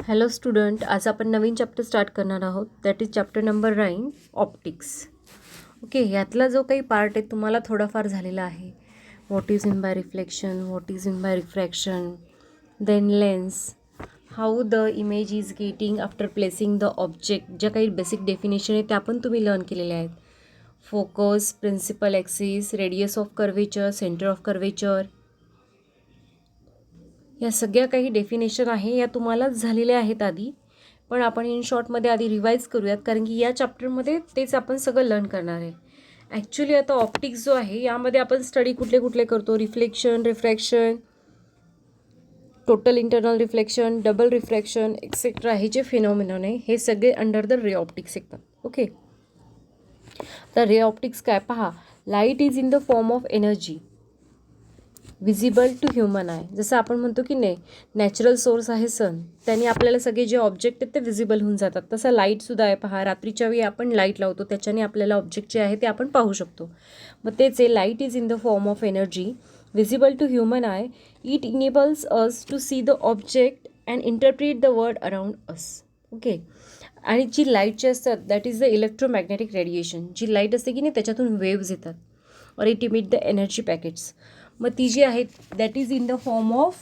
Hello student, आज आपण नवीन chapter start करणार आहोत. That is chapter number 9 optics. Okay, यातला जो काही पार्ट आहे तुम्हाला थोडाफार झालेला आहे. What is in by reflection, what is in by refraction, then lens, how the image is getting after placing the object. ज्या काही बेसिक डेफिनेशन आहे त्या पण तुम्ही लर्न केलेल्या आहेत. Focus, principal axis, radius of curvature, centre of curvature, या सगळ्या काही डेफिनेशन आहे या तुम्हालाच झालेल्या आहेत आधी. पण आपण इन शॉर्टमध्ये आधी रिवाईज करूयात, कारण की या चॅप्टरमध्ये तेच आपण सगळं लर्न करणार आहे. ॲक्च्युली आता ऑप्टिक्स जो आहे यामध्ये आपण स्टडी कुठले कुठले करतो, reflection, refraction, total internal reflection, double refraction etcetera, हे जे फिनॉमिनॉन आहे हे सगळे अंडर द रे ऑप्टिक्स येतात. ओके, तर रे ऑप्टिक्स काय पहा, light is in the form of energy visible to human eye. जसं आपण म्हणतो की नाही, नॅचरल सोर्स आहे सन, त्याने आपल्याला सगळे जे ऑब्जेक्ट आहेत ते विजिबल होऊन जातात. तसं लाईटसुद्धा आहे पहा, रात्रीच्या वेळी आपण लाईट लावतो, त्याच्याने आपल्याला ऑब्जेक्ट जे आहे ते आपण पाहू शकतो. मग तेच आहे, light is in the form of energy visible to human eye. It enables us to see the object and interpret the world around us. Okay, आणि जी लाईटची असतात that is the electromagnetic radiation. जी लाईट असते की नाही त्याच्यातून waves येतात, और it emit the energy packets. मग ती जी आहे that is in the form of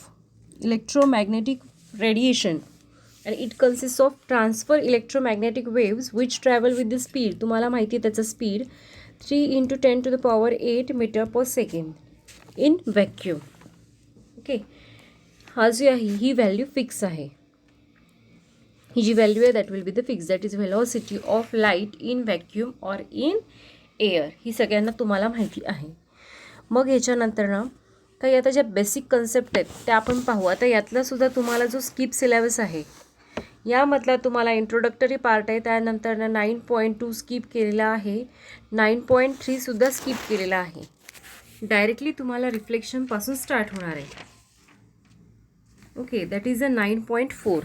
electromagnetic radiation and it consist of transfer electromagnetic waves which travel with the speed. तुम्हाला माहिती आहे त्याचं speed 3 × 10⁸ metre per second in vacuum. Okay, हा जी आहे ही व्हॅल्यू फिक्स आहे. ही जी व्हॅल्यू आहे that will be the fix, that is velocity of light in vacuum or in air. ही सगळ्यांना तुम्हाला माहिती आहे. मग ह्याच्यानंतर ना काही आता ज्या बेसिक कन्सेप्ट आहेत त्या आपण पाहू. आता यातलासुद्धा तुम्हाला जो स्किप सिलेबस आहे यामधला तुम्हाला इंट्रोडक्टरी पार्ट आहे, त्यानंतर 9.2 स्किप केलेला आहे, 9.3सुद्धा स्किप केलेला आहे. डायरेक्टली तुम्हाला रिफ्लेक्शनपासून स्टार्ट होणार आहे. Okay, that is a 9.4.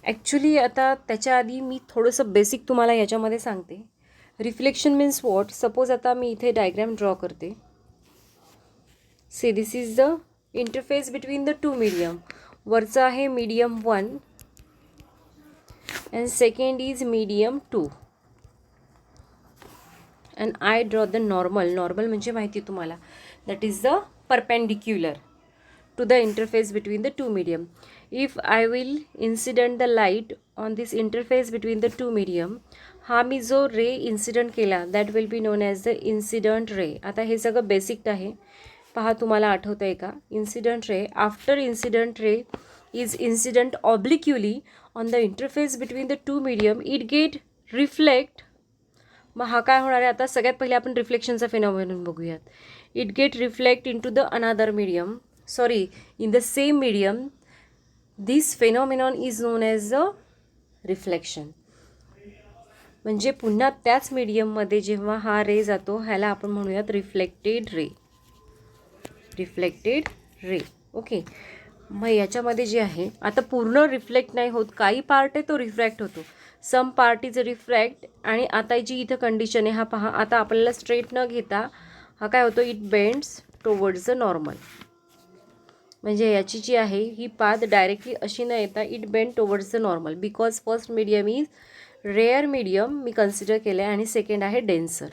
Actually आता त्याच्या आधी मी थोडंसं बेसिक तुम्हाला याच्यामध्ये सांगते. Reflection means what. सपोज आता मी इथे डायग्राम ड्रॉ करते. See, this is the interface between the two medium. वरचा आहे medium 1 and second is medium 2. And I draw the normal. Normal म्हणजे माहिती तुम्हाला, that is the perpendicular to the interface between the two medium. If I will incident the light on this interface between the two medium, हा मी जो रे incident केला that will be known as the incident ray. आता हे सगळं basic आहे पहा, तुम्हाला आठवतं आहे का. Incident ray, after incident ray is incident obliquely on the interface between the two medium, it get reflect. मग हा काय होणार आहे, आता सगळ्यात पहिले आपण रिफ्लेक्शनचा फिनॉमिनन बघूयात. It get reflect into the another medium, sorry in the same medium. This phenomenon is known as a reflection. म्हणजे पुन्हा त्याच मीडियममध्ये जेव्हा हा रे जातो ह्याला आपण म्हणूयात reflected ray. Reflected ray. Okay, मग याच्यामध्ये जे आहे आता पूर्ण रिफ्लेक्ट नाही होत, काही पार्ट आहे तो रिफ्रॅक्ट होतो, सम पार्ट इज रिफ्रॅक्ट. आणि आता जी इथं कंडिशन आहे, हा पहा, आता आपल्याला स्ट्रेट न घेता हा काय होतो, it bends towards the normal. म्हणजे याची जी आहे ही पाथ डायरेक्टली अशी न येता it bend towards the normal, because first medium is rare medium me consider केलं आहे आणि सेकंड आहे डेन्सर.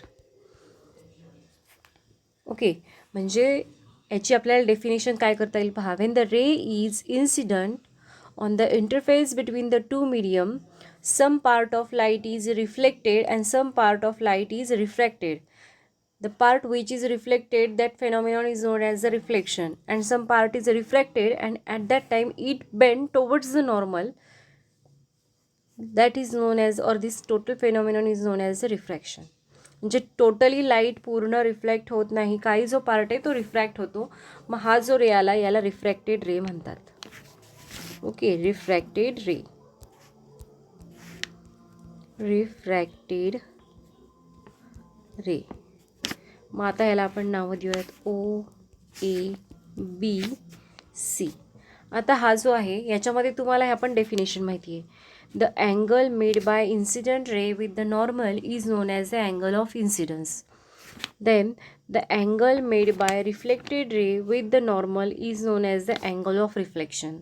ओके, म्हणजे याची आपल्याला डेफिनेशन काय करता येईल पहा. When the ray is incident on the interface between the two medium, some part of light is reflected and some part of light is refracted. The part which is reflected, that phenomenon is known as the reflection, and some part is refracted and at that time it bend towards the normal, that is known as, or this total phenomenon is known as the refraction. म्हणजे totally light पूर्ण reflect होत नाही, काही जो part आहे तो refract होतो. मग हा जो रे आला याला रिफ्रॅक्टेड रे म्हणतात. ओके, रिफ्रॅक्टेड रे. रिफ्रॅक्टेड रे. मग आता ह्याला आपण नावं देऊयात OABC. आता हा जो आहे याच्यामध्ये तुम्हाला ह्या पण डेफिनेशन माहिती आहे. The angle made by incident ray with the normal is known as the angle of incidence. Then the angle made by reflected ray with the normal is known as the angle of reflection.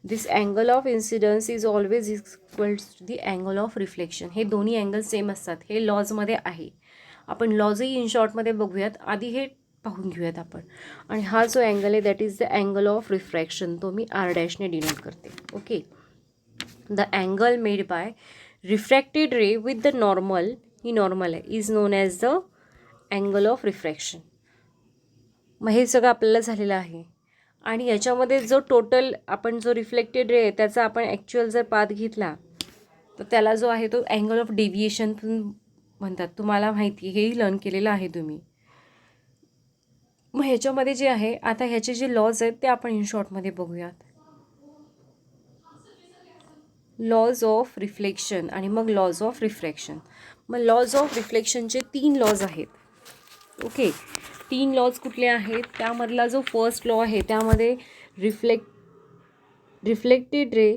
This angle of incidence is always equals to the angle of reflection. हे दोन्ही angle same असतात. हे लॉजमध्ये आहे. आपण लॉजही in शॉर्टमध्ये बघूयात. आधी हे पाहून घेऊयात आपण. आणि हा जो अँगल आहे that is the angle of refraction. तो मी आर डॅशने डिनोट करते. Okay. The angle made by refracted ray with the normal, ही नॉर्मल आहे, is known as the angle of refraction. मग हे सगळं आपल्याला झालेलं आहे. आणि याच्यामध्ये जो टोटल आपण जो रिफ्लेक्टेड रे आहे त्याचा आपण ॲक्च्युअल जर पाथ घेतला तर त्याला जो आहे तो अँगल ऑफ डेव्हिएशन पण म्हणतात. तुम्हाला माहिती, हेही लर्न केलेलं आहे तुम्ही. मग ह्याच्यामध्ये जे आहे आता ह्याचे जे लॉज आहेत ते आपण इन शॉर्टमध्ये बघूयात. लॉज ऑफ रिफ्लेक्शन आणि मग लॉज ऑफ रिफ्रॅक्शन. मग लॉज ऑफ रिफ्लेक्शनचे 3 लॉज आहेत. ओके. 3 लॉज कुठले आहेत? त्यामधला जो फर्स्ट लॉ आहे त्यामध्ये reflected ray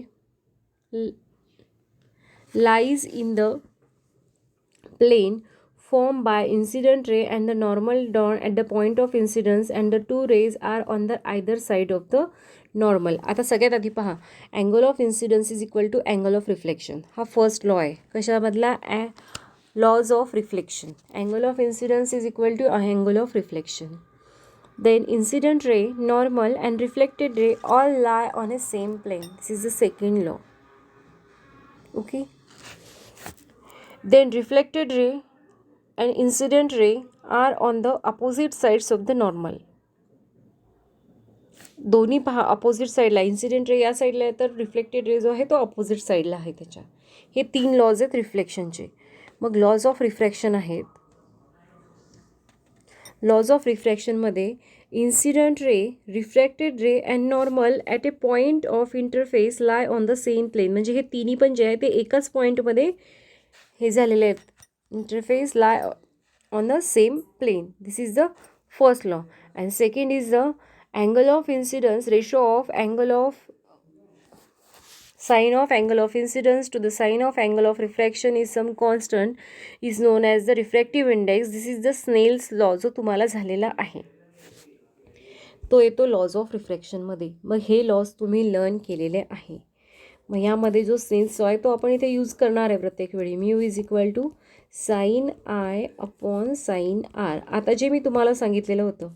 lies in the plane formed by incident ray and the normal drawn at the point of incidence and the two rays are on the either side of the normal. आता सगळ्यात आधी पहा, angle of incidence is equal to angle of reflection. हा first law आहे. कशामधला? Laws of reflection. Angle of incidence is equal to angle of reflection. Then incident ray, normal and reflected ray all lie on a same plane. This is the second law. Okay. Then reflected ray and incident ray are on the opposite sides of the normal. दोन्ही पहा opposite साईडला, incident ray या साईडला आहे तर reflected ray जो आहे तो अपोजिट साईडला आहे त्याच्या. हे 3 लॉज आहेत रिफ्लेक्शनचे. मग लॉज ऑफ रिफ्रॅक्शन आहेत. लॉज ऑफ रिफ्रॅक्शनमध्ये incident ray, refracted ray and normal at a point of interface lie on the same plane. म्हणजे हे तिन्ही पण जे आहे ते एकाच पॉईंटमध्ये हे झालेले आहेत. Interface lie on the same plane. This is the first law. And second is the angle of incidence, ratio of angle of sine of angle of incidence to the sine of angle of refraction is some constant is known as the refractive index. This is the Snell's law जो तुम्हाला झालेला आहे. तो येतो lodge of रिफ्रॅक्शनमध्ये. मग हे lodge तुम्ही learn केलेले आहे. मग यामध्ये जो स्नेल्स लॉ आहे तो आपण इथे यूज करणार आहे प्रत्येक वेळी. Mu is equal to sine i upon sine r. आता जे मी तुम्हाला सांगितलेलं होतं,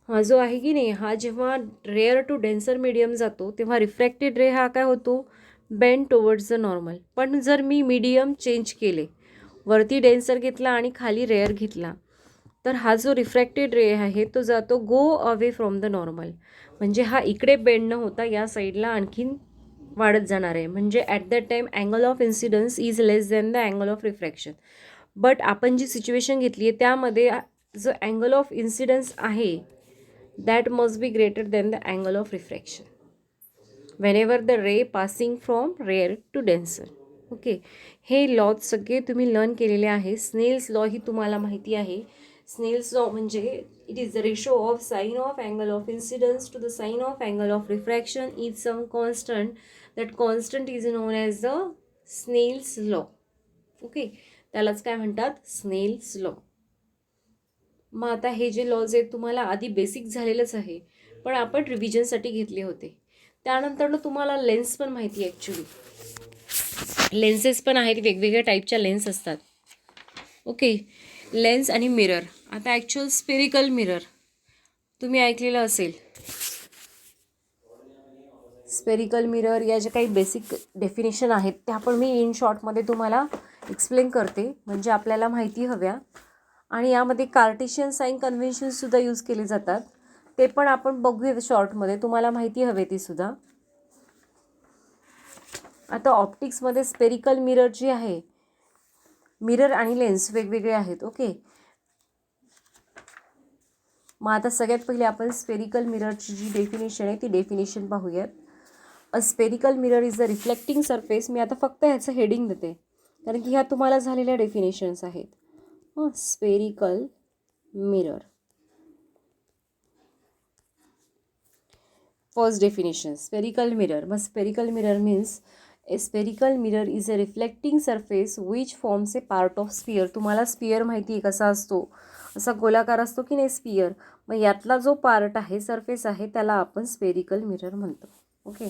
हा जो आहे की नाही, हा जेव्हा रेअर टू डेन्सर मीडियम जातो तेव्हा रिफ्रॅक्टेड रे हा काय होतो? Bend towards the normal. पण जर मी मीडियम चेंज केले, वरती डेन्सर घेतला आणि खाली रेअर घेतला, तर हा जो रिफ्रॅक्टेड रे आहे तो जातो go away from the normal. म्हणजे हा इकडे बेंड न होता या साईडला आणखीन वाढत जाणार आहे. म्हणजे at that time angle of incidence is less than the angle of refraction. But आपण जी सिच्युएशन घेतली आहे त्यामध्ये जो अँगल ऑफ इन्सिडन्स आहे that must be greater than the angle of refraction whenever the ray passing from rare to denser. Okay. हे laws सगळे तुम्ही लर्न केलेले आहे. स्नेल्स लॉ ही तुम्हाला माहिती आहे. स्नेल्स लॉ म्हणजे it is the ratio of sine of angle of incidence to the sine of angle of refraction is some constant. That constant is known as the Snell's law. Okay. त्यालाच काय म्हणतात? Snell's law. मग आता हे जे lodge आहेत तुम्हाला आधी बेसिक झालेलंच आहे, पण आपण रिव्हिजनसाठी घेतले होते. त्यानंतर तुम्हाला लेन्स पण माहिती आहे. ॲक्च्युली लेन्सेस पण आहेत, वेगवेगळ्या टाईपच्या लेन्स असतात. ओके. लेन्स आणि मिरर. आता ॲक्च्युअल स्पेरिकल मिरर तुम्ही ऐकलेलं असेल. स्पेरिकल मिरर या ज्या काही बेसिक डेफिनेशन आहेत त्या पण मी इन शॉर्टमध्ये तुम्हाला एक्सप्लेन करते, म्हणजे आपल्याला माहिती हव्या. आणि यामध्ये कार्टेशियन साइन कन्व्हेन्शनसुद्धा यूज केले जातात, ते पण आपण बघूया शॉर्टमध्ये. तुम्हाला माहिती हवे ती सुद्धा. आता ऑप्टिक्समध्ये स्पेरिकल मिरर जी आहे, मिरर आणि लेन्स वेगवेगळे आहेत. ओके. मग आता सगळ्यात पहिले आपण स्पेरिकल मिररची जी डेफिनेशन आहे ती डेफिनेशन पाहूयात. A spherical mirror is the reflecting surface. मी आता फक्त ह्याचं हेडिंग देते कारण की ह्या तुम्हाला झालेल्या डेफिनेशन्स आहेत. Spherical mirror. First definition, spherical mirror. मग spherical mirror means a spherical mirror is a reflecting surface which forms a part of sphere. तुम्हाला स्पियर माहिती आहे कसा असतो, असा गोलाकार असतो की नाही स्पियर. मग यातला जो पार्ट आहे, सरफेस आहे, त्याला आपण स्पेरिकल मिरर म्हणतो. Okay.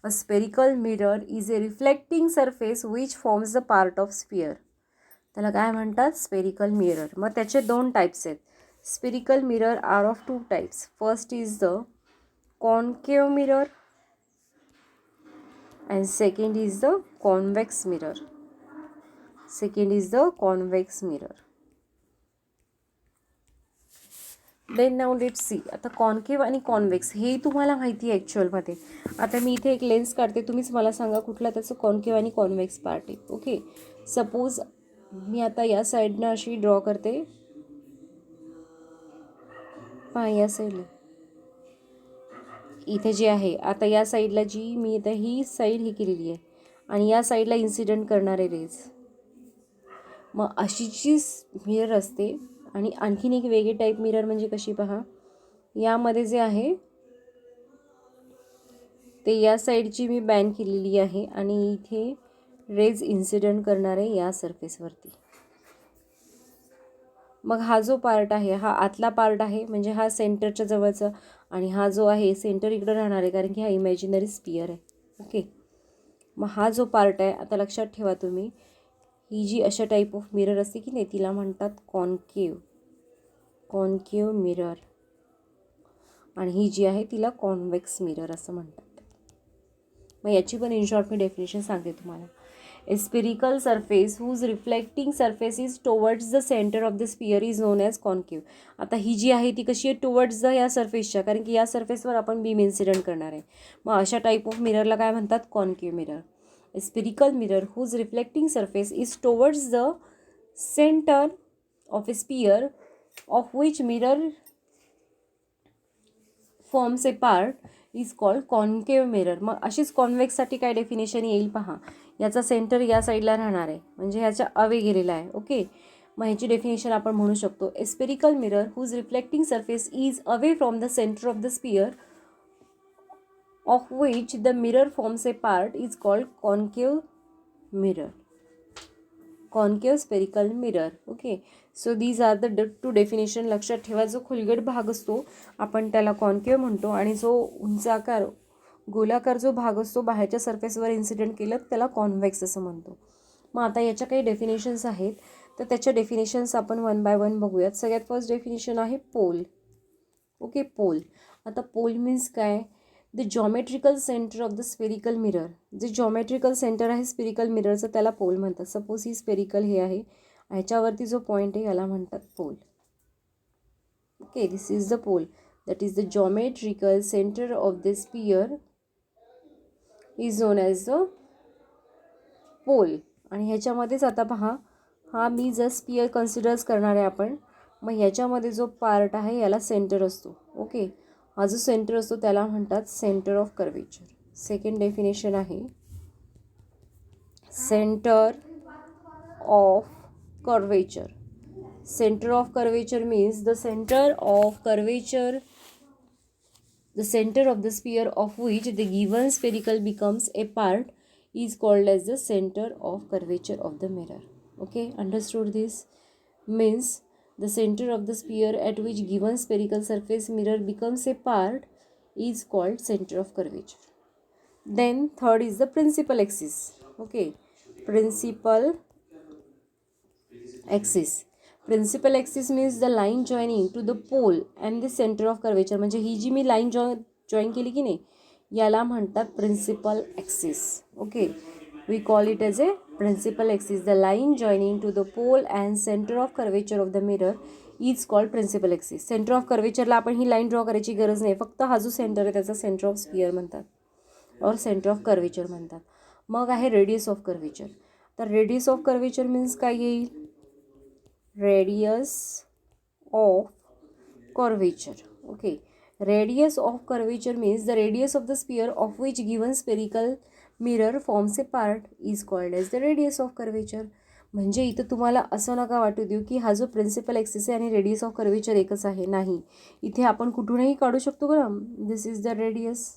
A spherical mirror is a reflecting surface which forms the part of sphere. त्याला काय म्हणतात? Spherical mirror. मग त्याचे दोन टाईप्स आहेत. Spherical mirror are of two types. First is the concave mirror and second is the convex mirror. Second is the convex mirror. Then now let's see. आता concave आणि convex हे तुम्हाला माहिती आहे ॲक्च्युअलमध्ये. आता मी इथे एक लेन्स काढते, तुम्हीच मला सांगा कुठला त्याचं कॉन्केव आणि कॉन्व्हेक्स पार्ट आहे. ओके, सपोज मी आता या साईडनं अशी ड्रॉ करते. पहा या साईडला इथे जे आहे, आता या साईडला जी मी आता ही साईड ही केलेली आहे आणि या साईडला इन्सिडेंट करणारे रेज. मग अशी जी मिरर असते. आणि आणखीन एक वेगळी टाईप मिरर म्हणजे कशी पहा, यामध्ये जे आहे ते या साईडची मी बॅन केलेली आहे आणि इथे रेज इन्सिडेंट करणारे या सरफेसवरती. मग हा जो पार्ट आहे हा आतला पार्ट आहे, म्हणजे हा सेंटरच्या जवळचा, आणि हा जो आहे सेंटर इकडं राहणार आहे कारण की हा इमॅजिनरी स्पियर आहे. ओके, मग हा जो पार्ट आहे, आता लक्षात ठेवा तुम्ही, ही जी अशा टाईप ऑफ मिरर असते की नाही तिला म्हणतात कॉन्केव. Concave mirror. आणि ही जी आहे तिला कॉन्व्हेक्स मिरर असं म्हणतात. मग याची पण इन शॉर्ट मी डेफिनेशन सांगते तुम्हाला. A spherical surface whose reflecting surface is towards the centre of the sphere is known as concave. आता ही जी आहे ती कशी आहे? टुवर्ड्स द या सरफेसच्या, कारण की या सरफेसवर आपण बीम इन्सिडेंट करणार आहे. मग अशा टाईप ऑफ मिररला काय म्हणतात? Concave mirror. A spherical mirror whose reflecting surface is towards the centre of a sphere of which mirror forms a part is called concave mirror. मग अशीच कॉन्व्हेक्ससाठी काय डेफिनेशन येईल पहा. याचा सेंटर या साईडला राहणार आहे, म्हणजे ह्याच्या अवे गेलेला आहे. ओके, मग ह्याची डेफिनेशन आपण म्हणू शकतो. A spherical mirror whose reflecting surface is away from the centre of the sphere of which the mirror forms a part is called concave mirror. Concave spherical mirror. Okay, so these are the two definition. लक्षात ठेवा, जो खोलगट भाग असतो आपण त्याला concave म्हणतो, आणि जो उंचाकार गोलाकार जो भाग असतो बाहेरच्या सरफेसवर इन्सिडेंट केलं त्याला कॉन्व्हेक्स असं म्हणतो. मग आता याच्या काही डेफिनेशन्स आहेत, तर त्याच्या डेफिनेशन्स आपण वन बाय वन बघूयात. सगळ्यात फर्स्ट डेफिनेशन आहे पोल. Okay, pole. आता पोल मीन्स काय? The geometrical centre of the spherical mirror. जे जॉमेट्रिकल सेंटर आहे स्पेरिकल मिररचं त्याला पोल म्हणतात. सपोज ही स्पेरिकल हे आहे, ह्याच्यावरती जो पॉईंट आहे याला म्हणतात pole. Okay, this is the pole. That is the geometrical centre of the sphere is known as the pole. आणि ह्याच्यामध्येच आता पहा, हा मी जर स्पियर कन्सिडर्स करणार आहे आपण. मग ह्याच्यामध्ये जो पार्ट आहे याला सेंटर असतो. ओके, हा जो सेंटर असतो त्याला म्हणतात centre of curvature. Second definition आहे centre of curvature. Center of curvature means the center of curvature, the center of the sphere of which the given spherical becomes a part is called as the center of curvature of the mirror. Okay, understood this? Means the center of the sphere at which given spherical surface mirror becomes a part is called center of curvature. Then third is the principal axis. Okay, principal axis. Principal axis means the line joining to the pole and the centre of curvature. म्हणजे ही जी मी line join केली की नाही याला म्हणतात principal axis. Okay, we call it as a principal axis. The line joining to the pole and centre of curvature of the mirror is called principal axis. Centre of कर्वेचरला आपण ही line draw करायची गरज नाही, फक्त हा जो centre आहे त्याचा सेंटर ऑफ स्पियर म्हणतात और सेंटर ऑफ कर्वेचर म्हणतात. मग आहे रेडियस ऑफ कर्वेचर. तर रेडियस ऑफ कर्वेचर मीन्स काय येईल? Radius of curvature. Okay, radius of curvature means the radius of the sphere of which given spherical mirror forms a part is called as the radius of curvature. म्हणजे इथं तुम्हाला असं नका वाटू देऊ की हा जो प्रिन्सिपल ॲक्सिस आहे आणि रेडियस ऑफ कर्वेचर एकच आहे. नाही, इथे आपण कुठूनही काढू शकतो का. This is the radius,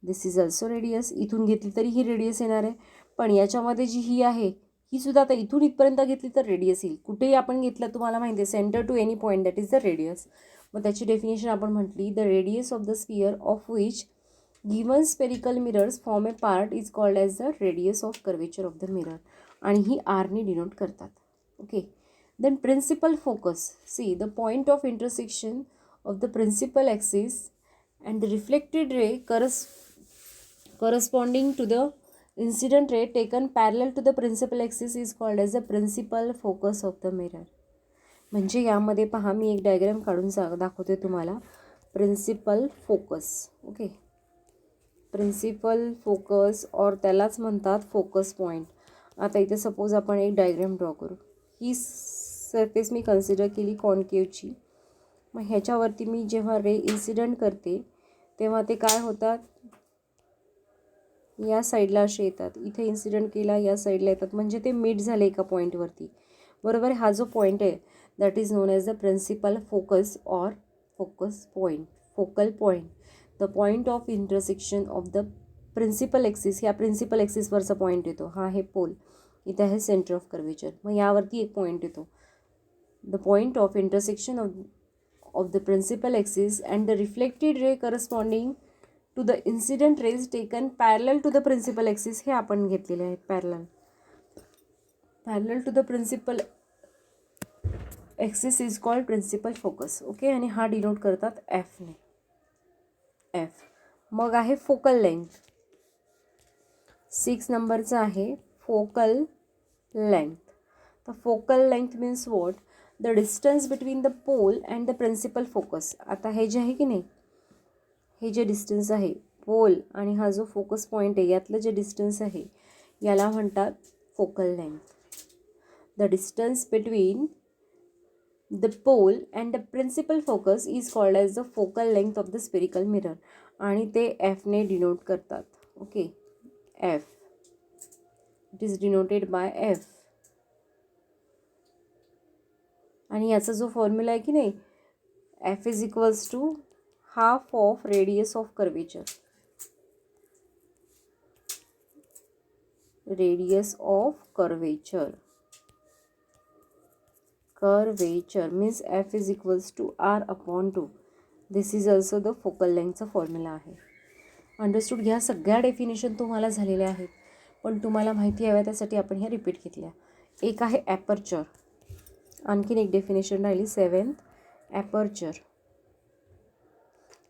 this is also radius. इथून घेतली तरी ही रेडियस येणार आहे, पण याच्यामध्ये जी ही आहे ही सुद्धा आता इथून इथपर्यंत घेतली तर रेडियस येईल. कुठेही आपण घेतलं तुम्हाला माहिती आहे, centre to any point, that is the radius. मग त्याची डेफिनेशन आपण म्हटली, the radius of the sphere of which given spherical mirrors form a part is called as the radius of curvature of the mirror आणि ही आरने denote करतात. Okay. Then principal focus. See the point of intersection of the principal axis and the reflected ray corresponding to the incident ray taken parallel to the principal axis is called as the principal focus of the mirror. म्हणजे यामध्ये पहा मी एक diagram काढून दाखवते तुम्हाला. Principal focus. Okay. Principal focus और त्यालाच म्हणतात फोकस पॉईंट. आता इथे सपोज आपण एक डायग्राम ड्रॉ करू. ही सरफेस मी कन्सिडर केली कॉन्केवची. मग ह्याच्यावरती मी जेव्हा रे इन्सिडंट करते तेव्हा ते काय होतात, या साईडला असे येतात. इथे इन्सिडंट केला या साईडला येतात, म्हणजे ते मीट झाले एका पॉईंटवरती. बरोबर. हा जो पॉईंट आहे that is known as the principal focus और focus point, focal point. The point of intersection of the principal axis. ह्या प्रिन्सिपल ॲक्सिसवरचा पॉईंट येतो. हा आहे पोल. इथे आहे सेंटर ऑफ कर्वेचर. मग यावरती एक पॉईंट येतो. The point of intersection of the principal axis and the reflected ray corresponding to the incident rays taken parallel to the principal axis. हे आपण घेतलेले आहे parallel to the principal axis is called principal focus. Okay. आणि हा denote करतात एफने. F. मग आहे focal length. 6 नंबरचा आहे फोकल लेंथ. तर focal length means what, the distance between the pole and the principal focus. आता हे जे आहे की नाही, हे जे डिस्टन्स आहे पोल आणि हा जो फोकस पॉईंट आहे यातलं जे डिस्टन्स आहे याला म्हणतात focal length. The distance between the pole and the principal focus is called as the focal length of the spherical mirror आणि ते एफने डिनोट करतात. Okay. F. It is denoted by F. आणि याचा जो फॉर्म्युला आहे की नाही, F is equals to half of radius of curvature. Radius of curvature. Curvature means f is equals to r upon 2. This is also the focal lengthचा formula आहे. Understood. ह्या सगळ्या डेफिनेशन तुम्हाला झालेल्या आहेत, पण तुम्हाला माहिती हव्या त्यासाठी आपण ह्या रिपीट घेतल्या. एक आहे ॲपर्चर. आणखीन एक डेफिनेशन राहिली 7th. Aperture.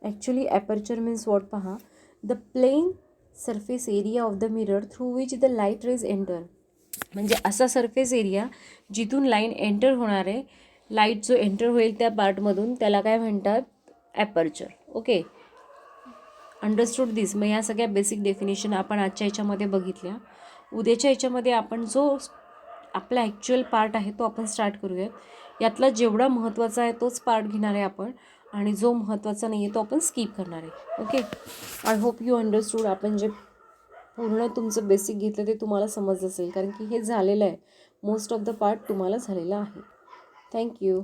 Actually aperture means what पहा, the plane surface area of the mirror through which the light rays enter. म्हणजे असा सरफेस एरिया जिथून लाईन एंटर होणार आहे, लाईट जो एंटर होईल त्या पार्टमधून, त्याला काय म्हणतात, ॲपर्चर. ओके. अंडरस्टूड दिस. मग या सगळ्या बेसिक डेफिनेशन आपण आजच्या ह्याच्यामध्ये बघितल्या. उद्याच्या ह्याच्यामध्ये आपण जो आपला ॲक्च्युअल पार्ट आहे तो आपण स्टार्ट करूयात. यातला जेवढा महत्त्वाचा आहे तोच पार्ट घेणार आहे आपण, आणि जो महत्त्वाचा नाही आहे तो आपण स्किप करणार आहे. Okay. I hope you understood. आपण जे पूर्ण तुमचं बेसिक घेतलं ते तुम्हाला समजलं असेल, कारण की हे झालेलं आहे. मोस्ट ऑफ द पार्ट तुम्हाला झालेला आहे. थँक्यू.